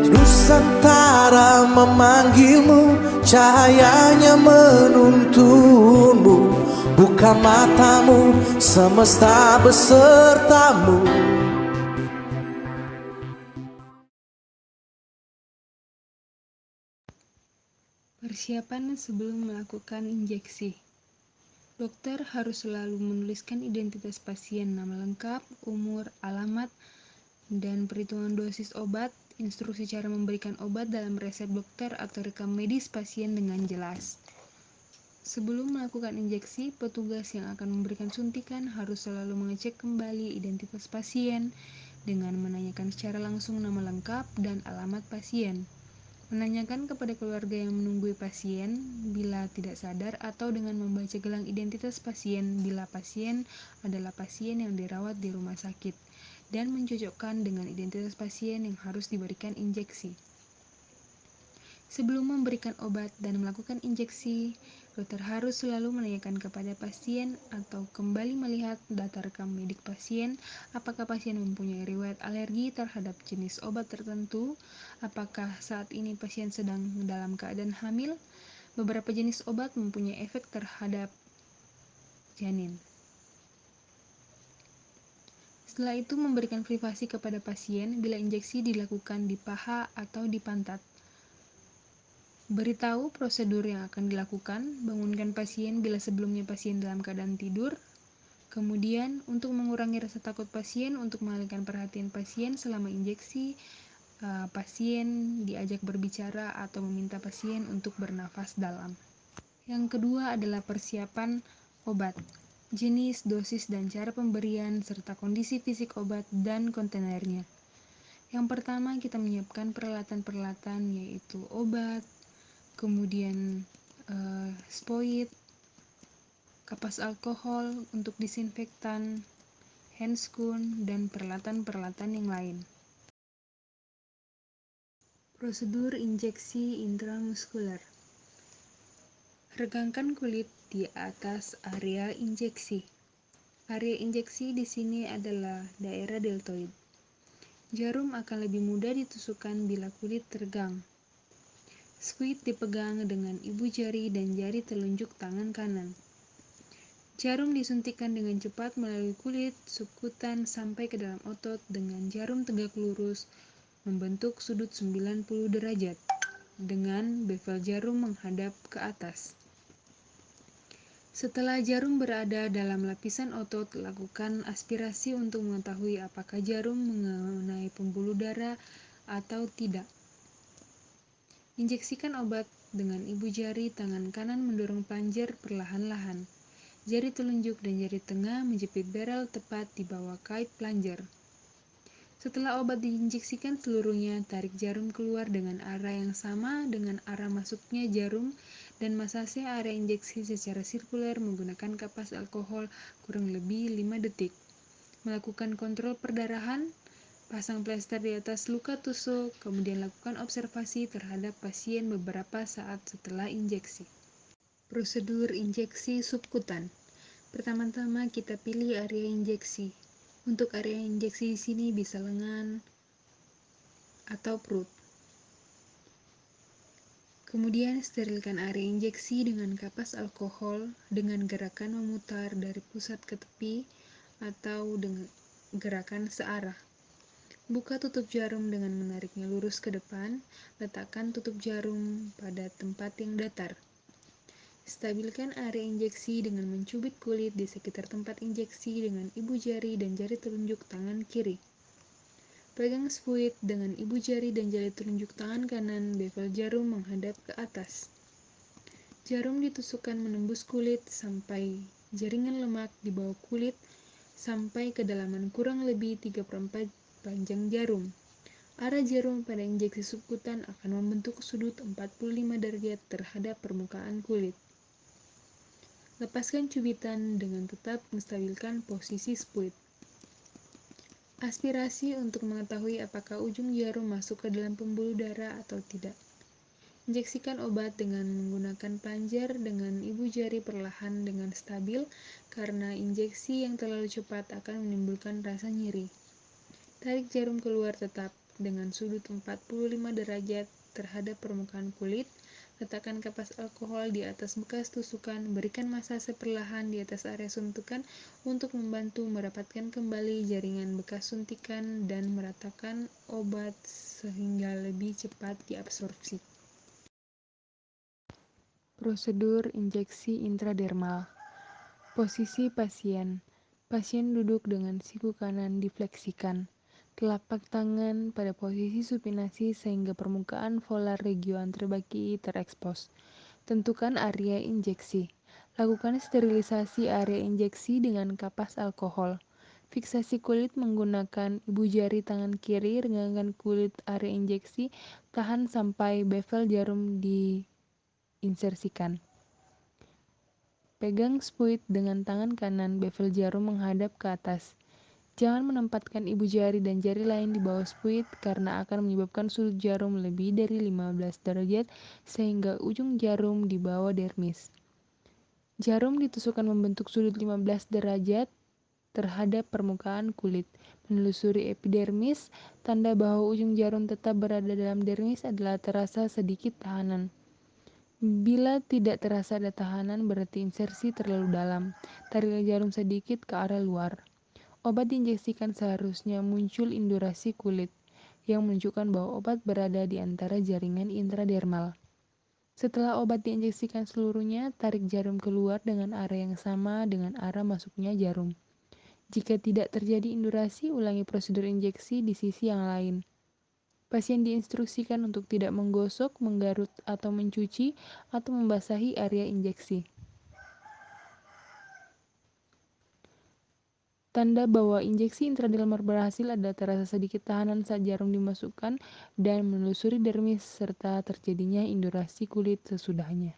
Nusantara memanggilmu, cahayanya menuntunmu. Buka matamu, semesta besertamu. Persiapan sebelum melakukan injeksi. Dokter harus selalu menuliskan identitas pasien, nama lengkap, umur, alamat, dan perhitungan dosis obat, instruksi cara memberikan obat dalam resep dokter atau rekam medis pasien dengan jelas. Sebelum melakukan injeksi, petugas yang akan memberikan suntikan harus selalu mengecek kembali identitas pasien dengan menanyakan secara langsung nama lengkap dan alamat pasien. Menanyakan kepada keluarga yang menunggui pasien bila tidak sadar atau dengan membaca gelang identitas pasien bila pasien adalah pasien yang dirawat di rumah sakit dan mencocokkan dengan identitas pasien yang harus diberikan injeksi. Sebelum memberikan obat dan melakukan injeksi, dokter harus selalu menanyakan kepada pasien atau kembali melihat data rekam medik pasien, apakah pasien mempunyai riwayat alergi terhadap jenis obat tertentu, apakah saat ini pasien sedang dalam keadaan hamil, beberapa jenis obat mempunyai efek terhadap janin. Setelah itu memberikan privasi kepada pasien bila injeksi dilakukan di paha atau di pantat. Beritahu prosedur yang akan dilakukan, bangunkan pasien bila sebelumnya pasien dalam keadaan tidur. Kemudian, untuk mengurangi rasa takut pasien, untuk mengalihkan perhatian pasien selama injeksi, pasien diajak berbicara atau meminta pasien untuk bernafas dalam. Yang kedua adalah persiapan obat, jenis, dosis, dan cara pemberian, serta kondisi fisik obat dan kontainernya. Yang pertama, kita menyiapkan peralatan-peralatan yaitu obat, kemudian spoit, kapas alkohol untuk disinfektan, handscoon, dan peralatan-peralatan yang lain. Prosedur injeksi intramuskuler. Regangkan kulit di atas area injeksi. Area injeksi di sini adalah daerah deltoid. Jarum akan lebih mudah ditusukkan bila kulit teregang. Squid dipegang dengan ibu jari dan jari telunjuk tangan kanan. Jarum disuntikkan dengan cepat melalui kulit, subkutan sampai ke dalam otot dengan jarum tegak lurus membentuk sudut 90 derajat dengan bevel jarum menghadap ke atas. Setelah jarum berada dalam lapisan otot, lakukan aspirasi untuk mengetahui apakah jarum mengenai pembuluh darah atau tidak. Injeksikan obat dengan ibu jari tangan kanan mendorong plunger perlahan-lahan. Jari telunjuk dan jari tengah menjepit barrel tepat di bawah kait plunger. Setelah obat diinjeksikan seluruhnya, tarik jarum keluar dengan arah yang sama dengan arah masuknya jarum dan masase area injeksi secara sirkuler menggunakan kapas alkohol kurang lebih 5 detik. Melakukan kontrol perdarahan, pasang plester di atas luka tusuk, kemudian lakukan observasi terhadap pasien beberapa saat setelah injeksi. Prosedur injeksi subkutan. Pertama-tama kita pilih area injeksi. Untuk area injeksi di sini bisa lengan atau perut. Kemudian sterilkan area injeksi dengan kapas alkohol dengan gerakan memutar dari pusat ke tepi atau dengan gerakan searah. Buka tutup jarum dengan menariknya lurus ke depan, letakkan tutup jarum pada tempat yang datar. Stabilkan area injeksi dengan mencubit kulit di sekitar tempat injeksi dengan ibu jari dan jari telunjuk tangan kiri. Pegang spuit dengan ibu jari dan jari telunjuk tangan kanan, bevel jarum menghadap ke atas. Jarum ditusukkan menembus kulit sampai jaringan lemak di bawah kulit sampai kedalaman kurang lebih 3/4 panjang jarum. Arah jarum pada injeksi subkutan akan membentuk sudut 45 derajat terhadap permukaan kulit. Lepaskan cubitan dengan tetap menstabilkan posisi spuit. Aspirasi untuk mengetahui apakah ujung jarum masuk ke dalam pembuluh darah atau tidak. Injeksikan obat dengan menggunakan plunger dengan ibu jari perlahan dengan stabil, karena injeksi yang terlalu cepat akan menimbulkan rasa nyeri. Tarik jarum keluar tetap dengan sudut 45 derajat terhadap permukaan kulit. Letakkan kapas alkohol di atas bekas tusukan, berikan masase perlahan di atas area suntikan untuk membantu merapatkan kembali jaringan bekas suntikan dan meratakan obat sehingga lebih cepat diabsorpsi. Prosedur injeksi intradermal. Posisi pasien. Pasien duduk dengan siku kanan difleksikan. Telapak tangan pada posisi supinasi sehingga permukaan volar regio antrebaki terekspos. Tentukan area injeksi. Lakukan sterilisasi area injeksi dengan kapas alkohol. Fiksasi kulit menggunakan ibu jari tangan kiri, regangkan kulit area injeksi, tahan sampai bevel jarum diinsersikan. Pegang spuit dengan tangan kanan, bevel jarum menghadap ke atas. Jangan menempatkan ibu jari dan jari lain di bawah spuit karena akan menyebabkan sudut jarum lebih dari 15 derajat sehingga ujung jarum di bawah dermis. Jarum ditusukkan membentuk sudut 15 derajat terhadap permukaan kulit. Menelusuri epidermis, tanda bahwa ujung jarum tetap berada dalam dermis adalah terasa sedikit tahanan. Bila tidak terasa ada tahanan, berarti insersi terlalu dalam. Tarik jarum sedikit ke arah luar. Obat diinjeksikan seharusnya muncul indurasi kulit, yang menunjukkan bahwa obat berada di antara jaringan intradermal. Setelah obat diinjeksikan seluruhnya, tarik jarum keluar dengan arah yang sama dengan arah masuknya jarum. Jika tidak terjadi indurasi, ulangi prosedur injeksi di sisi yang lain. Pasien diinstruksikan untuk tidak menggosok, menggarut, atau mencuci, atau membasahi area injeksi. Tanda bahwa injeksi intradermal berhasil adalah terasa sedikit tahanan saat jarum dimasukkan dan menelusuri dermis serta terjadinya indurasi kulit sesudahnya.